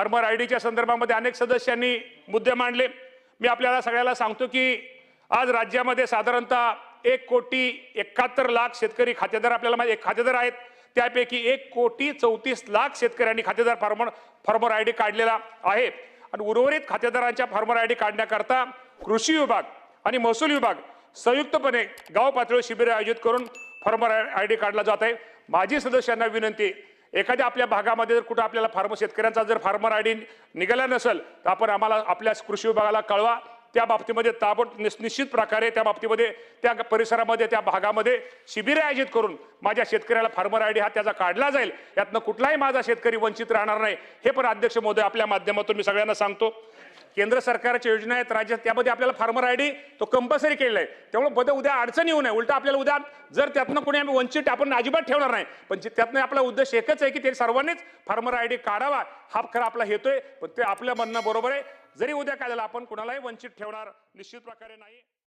Farmer आयडीच्या संदर्भामध्ये अनेक सदस्यांनी मुद्दे मांडले। मी आपल्याला सगळ्याला सांगतो की आज राज्यामध्ये साधारणतः 1,71,00,000 शेतकरी खातेदार आपल्याला खातेदार आहेत। त्यापैकी 1,34,00,000 शेतकऱ्यांनी खातेदार फार्मर आयडी काढलेला आहे आणि उर्वरित खातेदारांच्या फार्मर आयडी काढण्याकरता कृषी विभाग आणि महसूल विभाग संयुक्तपणे गाव पातळीवर शिबिर आयोजित करून फार्मर आयडी काढला जात आहे। माझी सदस्यांना विनंती, एखाद्या आपल्या भागामध्ये जर कुठे आपल्याला शेतकऱ्यांचा जर फार्मर आयडी निघाला नसेल तर आपण आम्हाला आपल्या कृषी विभागाला कळवा। त्या बाबतीमध्ये निश्चित प्रकारे त्या बाबतीमध्ये त्या परिसरामध्ये त्या भागामध्ये शिबिर आयोजित करून माझ्या शेतकऱ्याला फार्मर आयडी हा त्याचा काढला जाईल, यातनं कुठलाही माझा शेतकरी वंचित राहणार नाही। हे पण अध्यक्ष महोदय आपल्या माध्यमातून मी सगळ्यांना सांगतो। केंद्र सरकारच्या योजना आहेत राज्यात, त्यामध्ये आपल्याला फार्मर आयडी तो कंपल्सरी केलेला आहे। त्यामुळे उद्या अडचण येऊ नये, उलटा आपल्याला उद्या जर त्यातनं कोणी आम्ही वंचित आपण अजिबात ठेवणार नाही, पण त्यातनं आपला उद्देश एकच आहे की ते सर्वांनीच फार्मर आयडी काढावा, हा खरा आपला हेतू आहे। पण ते आपल्या म्हणणं बरोबर आहे, जरी उद्या काय झालं आपण कुणालाही वंचित ठेवणार निश्चित प्रकारे नाही।